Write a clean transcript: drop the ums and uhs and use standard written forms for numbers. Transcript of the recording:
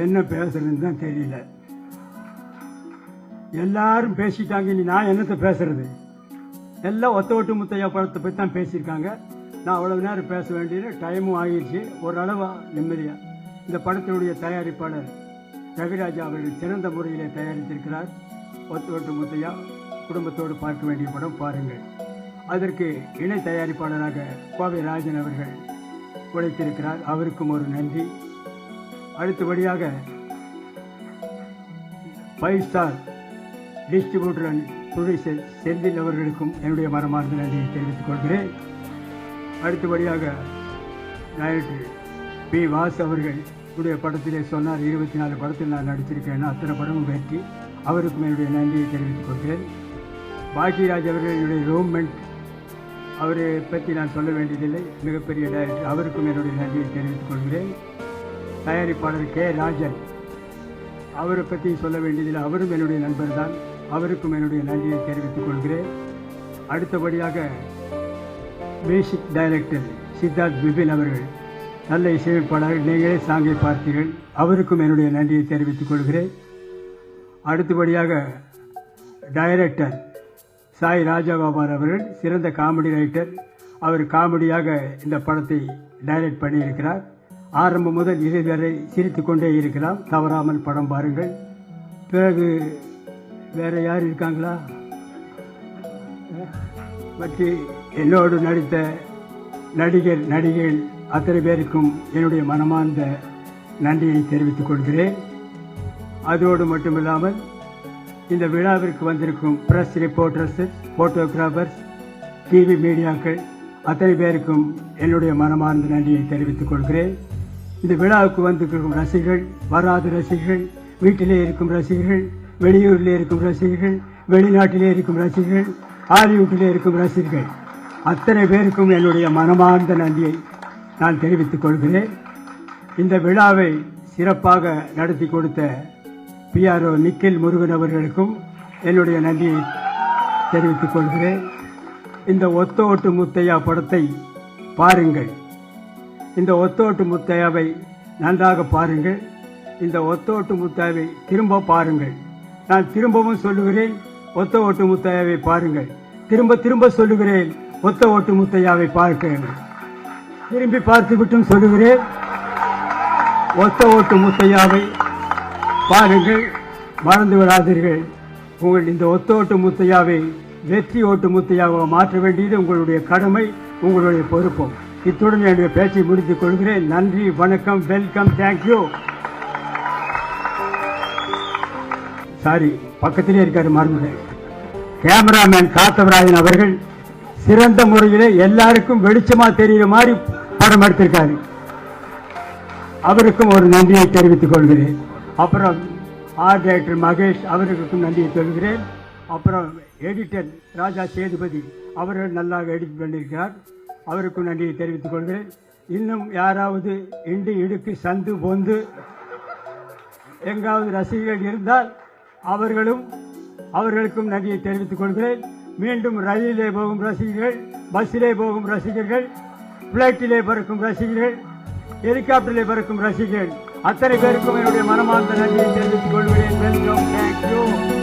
என்ன பேசுறதுன்னு தான் தெரியல. எல்லாரும் பேசிட்டாங்க, இனி நான் என்னத்தை பேசுறது? எல்லாம் ஒத்த ஓட்டு முத்தையா படத்தை பற்றி தான் பேசியிருக்காங்க. நான் அவ்வளவு நேரம் பேச வேண்டியது டைமும் ஆகிடுச்சு. ஓரளவா நிம்மதியா. இந்த படத்தினுடைய தயாரிப்பாளர் ரவிராஜா அவர்கள் சிறந்த முறையிலே தயாரித்திருக்கிறார். ஒத்த ஓட்டு முத்தையா குடும்பத்தோடு பார்க்க வேண்டிய படம், பாருங்கள். அதற்கு இணை தயாரிப்பாளராக கோவை ராஜன் அவர்கள் உழைத்திருக்கிறார். அவருக்கும் ஒரு நன்றி. அடுத்தபடியாக 5 star distributor and producer Senthil அவர்களுக்கும் என்னுடைய மனமார்ந்த நன்றியை தெரிவித்துக் கொள்கிறேன். அடுத்தபடியாக டைரக்டர் பி. வாஸ் அவர்கள் உடைய படத்திலே சொன்னார், 24 படத்தில் நான் நடிச்சிருக்கேன், அத்தனை படமும் வெற்றி. அவருக்கும் என்னுடைய நன்றியை தெரிவித்துக் கொள்கிறேன். பாக்கியராஜ் அவர்கள் என்னுடைய ரூம்மெண்ட், அவரை பற்றி நான் சொல்ல வேண்டியதில்லை, மிகப்பெரிய டைரக்டர். அவருக்கும் என்னுடைய நன்றியை தெரிவித்துக் கொள்கிறேன். தயாரிப்பாளர் கே. ராஜன், அவரை பற்றி சொல்ல வேண்டியதில்லை, அவரும் என்னுடைய நண்பர் தான். அவருக்கும் என்னுடைய நன்றியை தெரிவித்துக் கொள்கிறேன். அடுத்தபடியாக மியூசிக் டைரக்டர் சித்தார்த் பிபின் அவர்கள், நல்ல இசையமைப்பாளர், நீங்களே சாங்கை பார்த்தீர்கள், அவருக்கும் என்னுடைய நன்றியை தெரிவித்துக் கொள்கிறேன். அடுத்தபடியாக டைரக்டர் சாய் ராஜகோபால் அவர்கள், சிறந்த காமெடி ரைட்டர். அவர் காமெடியாக இந்த படத்தை டைரக்ட் பண்ணியிருக்கிறார். ஆரம்பம் முதல் இதுவரை சிரித்து கொண்டே இருக்கலாம். தவறாமல் படம் பாருங்கள். பிறகு வேற யார் இருக்காங்களா? பற்றி என்னோடு நடித்த நடிகர் நடிகைகள் அத்தனை பேருக்கும் என்னுடைய மனமார்ந்த நன்றியை தெரிவித்துக் கொள்கிறேன். அதோடு மட்டுமில்லாமல் இந்த விழாவிற்கு வந்திருக்கும் பிரஸ் ரிப்போர்ட்டர்ஸ், போட்டோகிராஃபர்ஸ், டிவி மீடியாக்கள் அத்தனை பேருக்கும் என்னுடைய மனமார்ந்த நன்றியை தெரிவித்துக் கொள்கிறேன். இந்த விழாவுக்கு வந்திருக்கும் ரசிகர்கள், வராத ரசிகர்கள், வீட்டிலே இருக்கும் ரசிகர்கள், வெளியூரிலே இருக்கும் ரசிகர்கள், வெளிநாட்டிலே இருக்கும் ரசிகர்கள், ஹாலிவுட்டிலே இருக்கும் ரசிகர்கள் அத்தனை பேருக்கும் என்னுடைய மனமார்ந்த நன்றியை நான் தெரிவித்துக் கொள்கிறேன். இந்த விழாவை சிறப்பாக நடத்தி கொடுத்த PRO நிக்கில் முருகன் அவர்களுக்கும் என்னுடைய நன்றியை தெரிவித்துக் கொள்கிறேன். இந்த ஒத்த ஓட்டு முத்தையா படத்தை பாருங்கள். இந்த ஒத்த ஓட்டு முத்தையாவை நன்றாக பாருங்கள். இந்த ஒத்த ஓட்டு முத்தையாவை திரும்ப பாருங்கள். நான் திரும்பவும் சொல்லுகிறேன், ஒத்த ஓட்டு முத்தையாவை பாருங்கள். திரும்ப திரும்ப சொல்லுகிறேன், ஒத்த ஓட்டு முத்தையாவை பார்க்க. திரும்பி பார்த்துவிட்டும் சொல்லுகிறேன், ஒத்த ஓட்டு முத்தையாவை பாருங்கள். மறந்து விடாதீர்கள். உங்கள் இந்த ஒத்த ஓட்டு முத்தையாவை வெற்றி ஓட்டு முத்தையாவை மாற்ற வேண்டியது உங்களுடைய கடமை, உங்களுடைய பொறுப்பும். இத்துடன் என்னுடைய பேச்சை முடித்துக் கொள்கிறேன். நன்றி, வணக்கம், வெல்கம், தேங்க்யூ. சாரி, பக்கத்திலே இருக்காரு, மறந்து. கேமராமேன் காத்தவராயன் அவர்கள் சிறந்த முறையில் எல்லாருக்கும் வெளிச்சமா தெரிகிற மாதிரி படம் எடுத்திருக்காரு. அவருக்கும் ஒரு நன்றியை தெரிவித்துக் கொள்கிறேன். அப்புறம் ஆர்ட் டைரக்டர் மகேஷ் அவர்களுக்கும் நன்றியை சொல்கிறேன். அப்புறம் எடிட்டர் ராஜா சேதுபதி அவர்கள் நல்லா எடிட் பண்ணியிருக்கிறார், அவருக்கும் நன்றியை தெரிவித்துக் கொள்கிறேன். இன்னும் யாராவது இண்டு இடுக்கு சந்து பொந்து எங்காவது ரசிகர்கள் இருந்தால் அவர்களுக்கும் நன்றியை தெரிவித்துக் கொள்கிறேன். மீண்டும் ரயிலிலே போகும் ரசிகர்கள், பஸ்ஸிலே போகும் ரசிகர்கள், பிளைட்டிலே பறக்கும் ரசிகர்கள், ஹெலிகாப்டரிலே பறக்கும் ரசிகர்கள் அத்தனை பேருக்கும் என்னுடைய மனமார்ந்த நன்றியை தெரிவித்துக் கொள்கிறேன். Welcome, thank you.